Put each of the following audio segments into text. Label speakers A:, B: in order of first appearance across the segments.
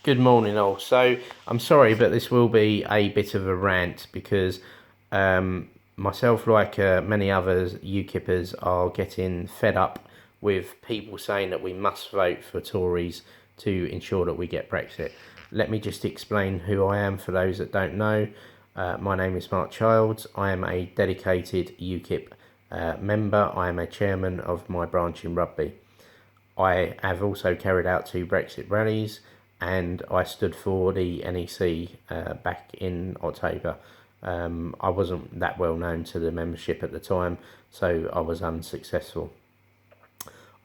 A: Good morning all. So I'm sorry, but this will be a bit of a rant because myself, like many others UKIPers, are getting fed up with people saying that we must vote for Tories to ensure that we get Brexit. Let me just explain who I am for those that don't know. My name is Mark Childs. I am a dedicated UKIP member. I am a chairman of my branch in Rugby. I have also carried out 2 Brexit rallies, and I stood for the NEC back in October. I wasn't that well known to the membership at the time, so I was unsuccessful.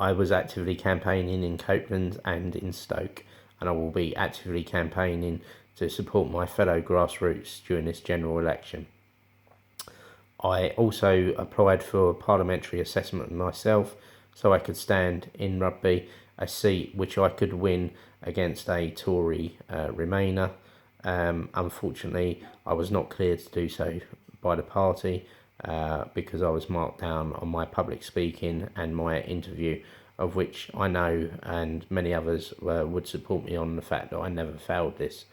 A: I was actively campaigning in Copeland and in Stoke, and I will be actively campaigning to support my fellow grassroots during this general election. I also applied for parliamentary assessment myself, so I could stand in Rugby, a seat which I could win against a Tory Remainer. Unfortunately, I was not cleared to do so by the party because I was marked down on my public speaking and my interview, of which I know and many others would support me on the fact that I never failed this.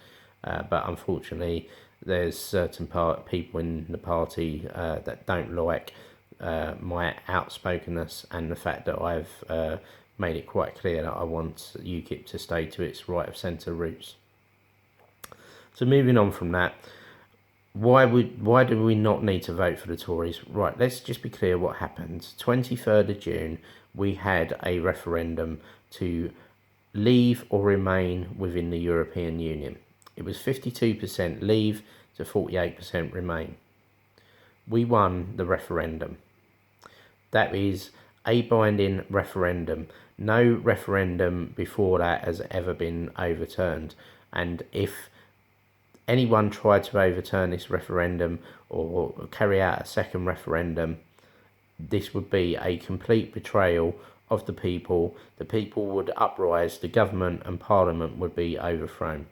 A: But unfortunately, there's certain people in the party that don't like my outspokenness and the fact that I've made it quite clear that I want UKIP to stay to its right of centre roots. So moving on from that, why do we not need to vote for the Tories? Right, let's just be clear what happened. 23rd of June, we had a referendum to leave or remain within the European Union. It was 52% leave to 48% remain. We won the referendum. That is a binding referendum. No referendum before that has ever been overturned. And if anyone tried to overturn this referendum or carry out a second referendum, this would be a complete betrayal of the people. The people would uprise, the government and parliament would be overthrown.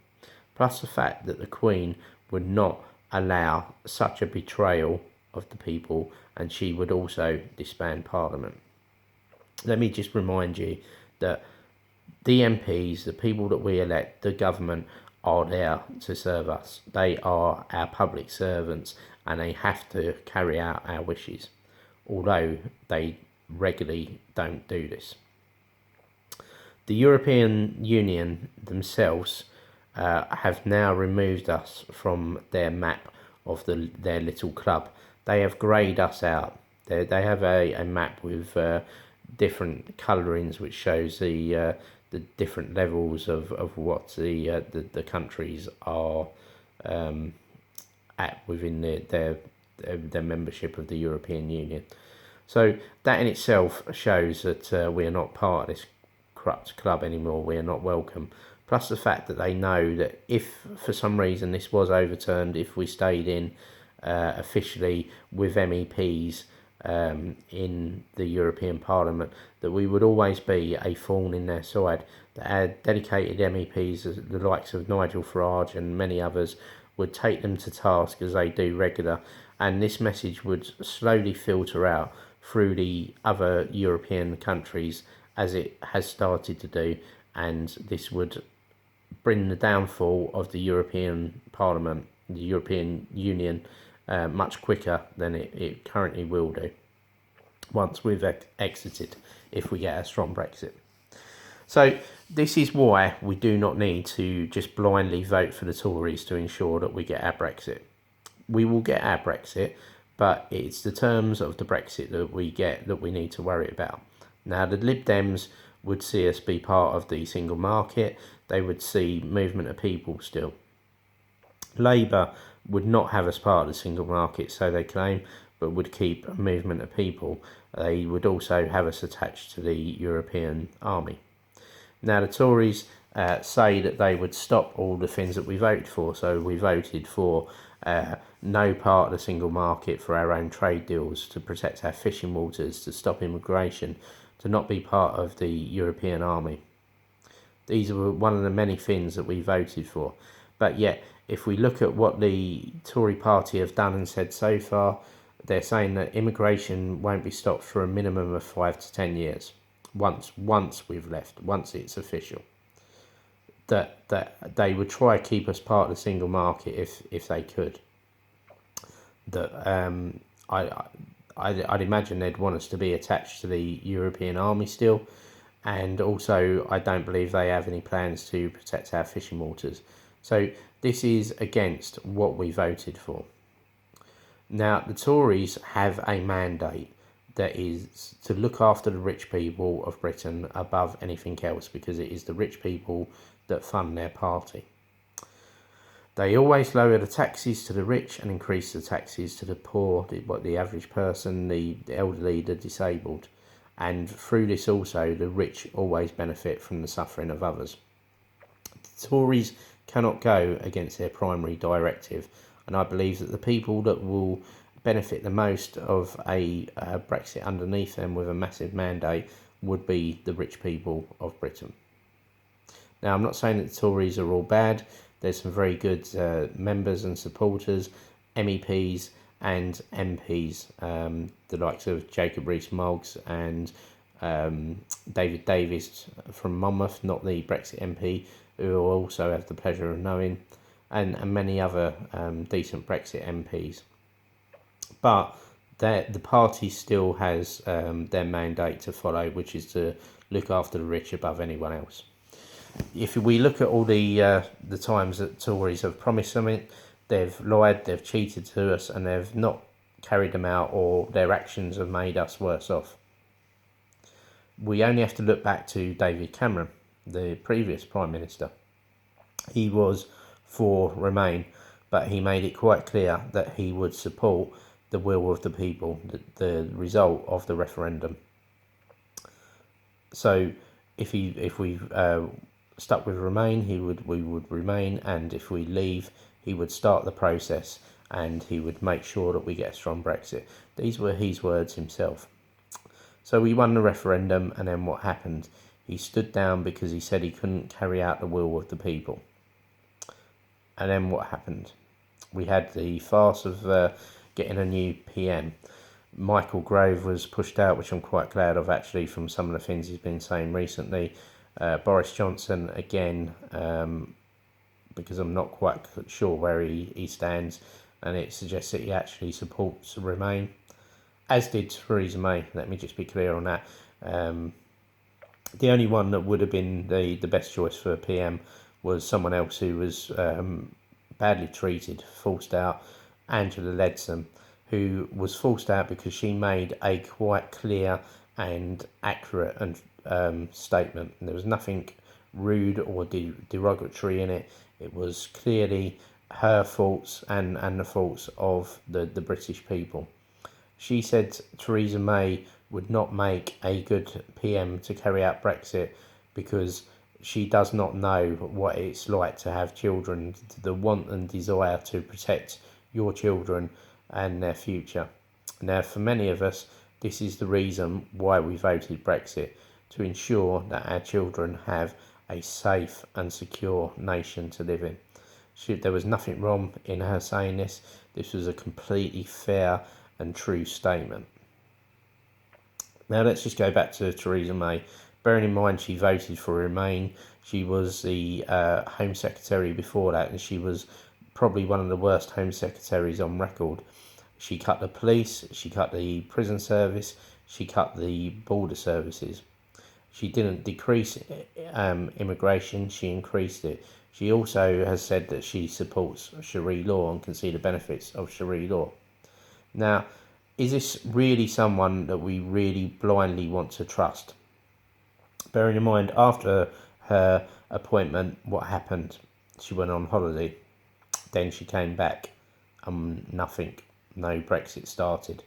A: Plus the fact that the Queen would not allow such a betrayal of the people, and she would also disband Parliament. Let me just remind you that the MPs, the people that we elect, the government, are there to serve us. They are our public servants and they have to carry out our wishes, although they regularly don't do this. The European Union themselves have now removed us from their map of their little club. They have greyed us out. They have a map with different colourings which shows the different levels of what the countries are at within their membership of the European Union. So that in itself shows that we are not part of this corrupt club anymore. We are not welcome. Plus the fact that they know that if for some reason this was overturned, if we stayed in officially with MEPs in the European Parliament, that we would always be a thorn in their side, that our dedicated MEPs, the likes of Nigel Farage and many others, would take them to task as they do regular, and this message would slowly filter out through the other European countries as it has started to do, and this would bring the downfall of the European Parliament, the European Union, much quicker than it currently will do once we've exited, if we get a strong Brexit. So this is why we do not need to just blindly vote for the Tories to ensure that we get our Brexit. We will get our Brexit, but it's the terms of the Brexit that we get that we need to worry about. Now, the Lib Dems would see us be part of the single market. They would see movement of people still. Labour would not have us part of the single market, so they claim, but would keep a movement of people. They would also have us attached to the European army. Now, the Tories say that they would stop all the things that we voted for. So we voted for no part of the single market, for our own trade deals, to protect our fishing waters, to stop immigration, to not be part of the European army. These are one of the many things that we voted for. But yet, if we look at what the Tory party have done and said so far, they're saying that immigration won't be stopped for a minimum of 5 to 10 years. Once we've left, once it's official. that they would try to keep us part of the single market if they could. That I'd imagine they'd want us to be attached to the European Army still, and also I don't believe they have any plans to protect our fishing waters. So this is against what we voted for. Now, the Tories have a mandate that is to look after the rich people of Britain above anything else, because it is the rich people that fund their party. They always lower the taxes to the rich and increase the taxes to the poor, the average person, the elderly, the disabled. And through this also, the rich always benefit from the suffering of others. The Tories cannot go against their primary directive, and I believe that the people that will benefit the most of a Brexit underneath them with a massive mandate would be the rich people of Britain. Now, I'm not saying that the Tories are all bad. There's some very good members and supporters, MEPs and MPs, the likes of Jacob Rees-Mogg and David Davis from Monmouth, not the Brexit MP, who I also have the pleasure of knowing, and many other decent Brexit MPs. But the party still has their mandate to follow, which is to look after the rich above anyone else. If we look at all the times that Tories have promised something, they've lied, they've cheated to us, and they've not carried them out, or their actions have made us worse off. We only have to look back to David Cameron, the previous Prime Minister. He was for Remain, but he made it quite clear that he would support the will of the people, the result of the referendum. So if we stuck with Remain, we would remain, and if we leave, he would start the process and he would make sure that we get a strong Brexit. These were his words himself. So we won the referendum, and then what happened? He stood down because he said he couldn't carry out the will of the people. And then what happened? We had the farce of getting a new PM. Michael Gove was pushed out, which I'm quite glad of, actually, from some of the things he's been saying recently. Boris Johnson, again, because I'm not quite sure where he stands, and it suggests that he actually supports Remain, as did Theresa May. Let me just be clear on that. The only one that would have been the best choice for PM was someone else who was badly treated, forced out, Angela Leadsom, who was forced out because she made a quite clear and accurate and statement. And there was nothing rude or derogatory in it. It was clearly her faults and the faults of the British people. She said Theresa May would not make a good PM to carry out Brexit because she does not know what it's like to have children, the want and desire to protect your children and their future. Now, for many of us, this is the reason why we voted Brexit, to ensure that our children have a safe and secure nation to live in. There was nothing wrong in her saying this. This was a completely fair and true statement. Now let's just go back to Theresa May. Bearing in mind she voted for Remain, she was the Home Secretary before that, and she was probably one of the worst Home Secretaries on record. She cut the police, she cut the prison service, she cut the border services. She didn't decrease immigration, she increased it. She also has said that she supports Sharia law and can see the benefits of Sharia law. Now, is this really someone that we really blindly want to trust? Bearing in mind, after her appointment, what happened? She went on holiday. Then she came back and nothing. No Brexit started.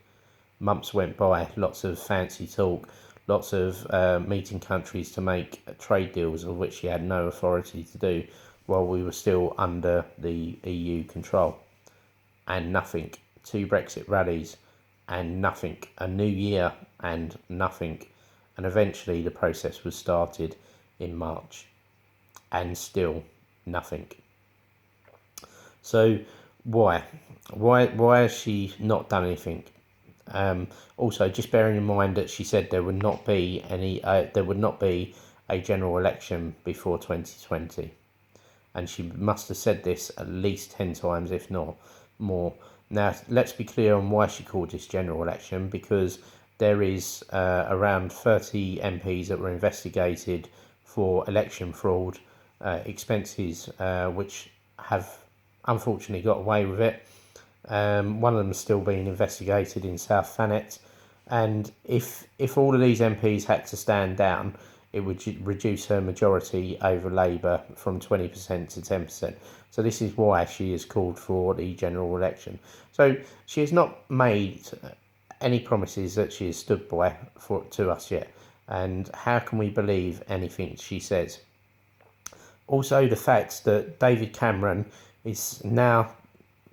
A: Months went by, lots of fancy talk, lots of meeting countries to make trade deals, of which she had no authority to do, while we were still under the EU control. And nothing. 2 Brexit rallies and nothing. A new year and nothing. And eventually the process was started in March. And still nothing. So why? Why has she not done anything? Also, just bearing in mind that she said there would not be a general election before 2020. and she must have said this at least 10 times, if not more. Now, let's be clear on why she called this general election, because there is around 30 MPs that were investigated for election fraud expenses, which have unfortunately got away with it. One of them is still being investigated in South Thanet, and if all of these MPs had to stand down, it would reduce her majority over Labour from 20% to 10%. So this is why she has called for the general election. So she has not made any promises that she has stood by to us yet. And how can we believe anything she says? Also, the fact that David Cameron is now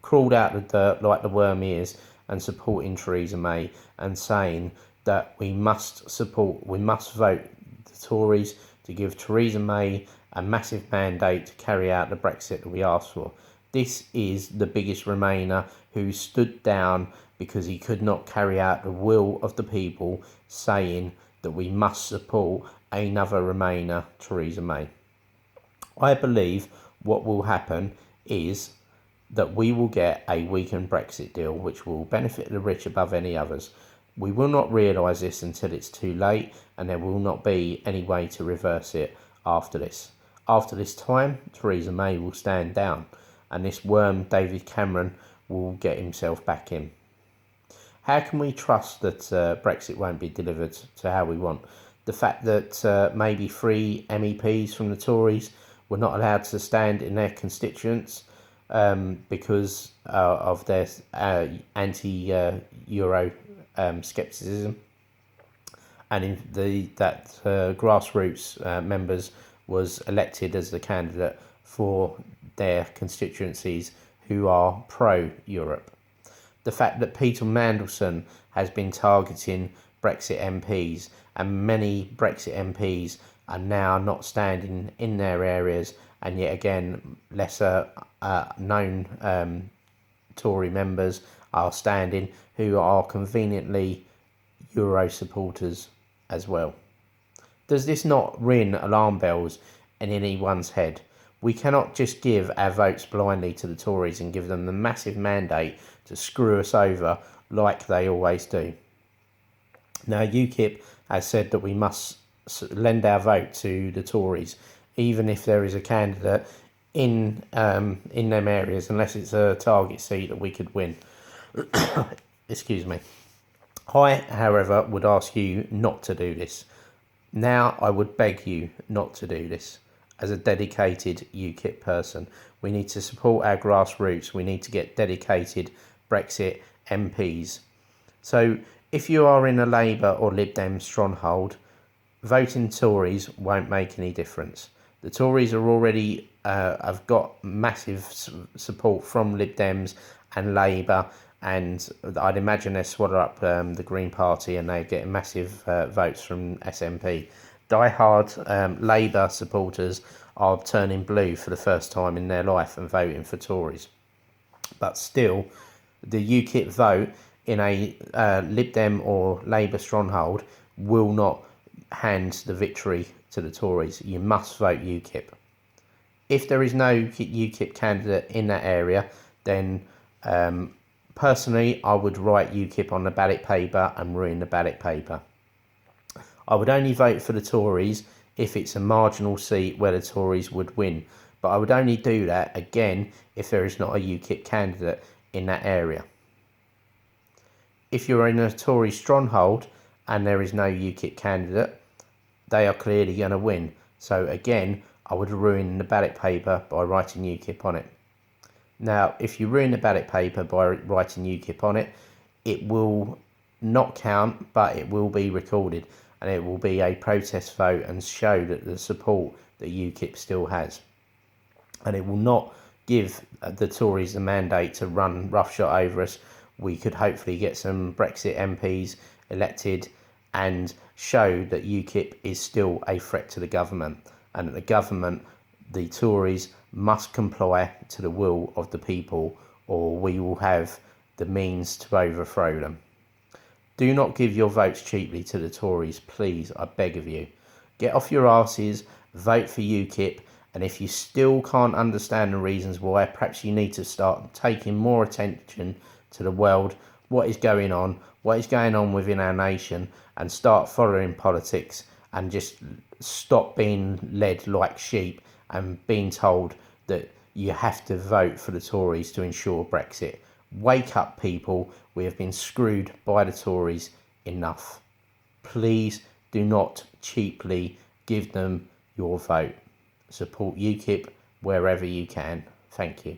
A: crawled out of the dirt like the worm he is and supporting Theresa May and saying that we must vote the Tories to give Theresa May a massive mandate to carry out the Brexit that we asked for. This is the biggest Remainer who stood down because he could not carry out the will of the people, saying that we must support another Remainer, Theresa May. I believe what will happen is that we will get a weakened Brexit deal, which will benefit the rich above any others. We will not realise this until it's too late, and there will not be any way to reverse it after this. After this time, Theresa May will stand down, and this worm, David Cameron, will get himself back in. How can we trust that Brexit won't be delivered to how we want? The fact that maybe 3 MEPs from the Tories were not allowed to stand in their constituents because of their anti-Euro scepticism, and that grassroots members was elected as the candidate for their constituencies who are pro-Europe. The fact that Peter Mandelson has been targeting Brexit MPs, and many Brexit MPs are now not standing in their areas, and yet again lesser known Tory members are standing, who are conveniently Euro supporters as well. Does this not ring alarm bells in anyone's head? We cannot just give our votes blindly to the Tories and give them the massive mandate to screw us over like they always do. Now, UKIP has said that we must lend our vote to the Tories, even if there is a candidate in them areas, unless it's a target seat that we could win. Excuse me. I, however, would ask you not to do this. Now, I would beg you not to do this. As a dedicated UKIP person, we need to support our grassroots. We need to get dedicated Brexit MPs. So, if you are in a Labour or Lib Dem stronghold, voting Tories won't make any difference. The Tories are already have got massive support from Lib Dems and Labour, and I'd imagine they swallow up the Green Party, and they get massive votes from SNP. Die-hard Labour supporters are turning blue for the first time in their life and voting for Tories. But still, the UKIP vote in a Lib Dem or Labour stronghold will not hand the victory to the Tories. You must vote UKIP. If there is no UKIP candidate in that area, then personally I would write UKIP on the ballot paper and ruin the ballot paper. I would only vote for the Tories if it's a marginal seat where the Tories would win, but I would only do that again if there is not a UKIP candidate in that area. If you're in a Tory stronghold and there is no UKIP candidate, they are clearly going to win. So again, I would ruin the ballot paper by writing UKIP on it. Now, if you ruin the ballot paper by writing UKIP on it, it will not count, but it will be recorded, and it will be a protest vote and show that the support that UKIP still has. And it will not give the Tories the mandate to run roughshod over us. We could hopefully get some Brexit MPs elected and show that UKIP is still a threat to the government, and that the government, the Tories, must comply to the will of the people, or we will have the means to overthrow them. Do not give your votes cheaply to the Tories, please, I beg of you. Get off your arses, vote for UKIP, And if you still can't understand the reasons why, perhaps you need to start taking more attention to the world, what is going on within our nation, and start following politics and just stop being led like sheep and being told that you have to vote for the Tories to ensure Brexit. Wake up, people. We have been screwed by the Tories enough. Please do not cheaply give them your vote. Support UKIP wherever you can. Thank you.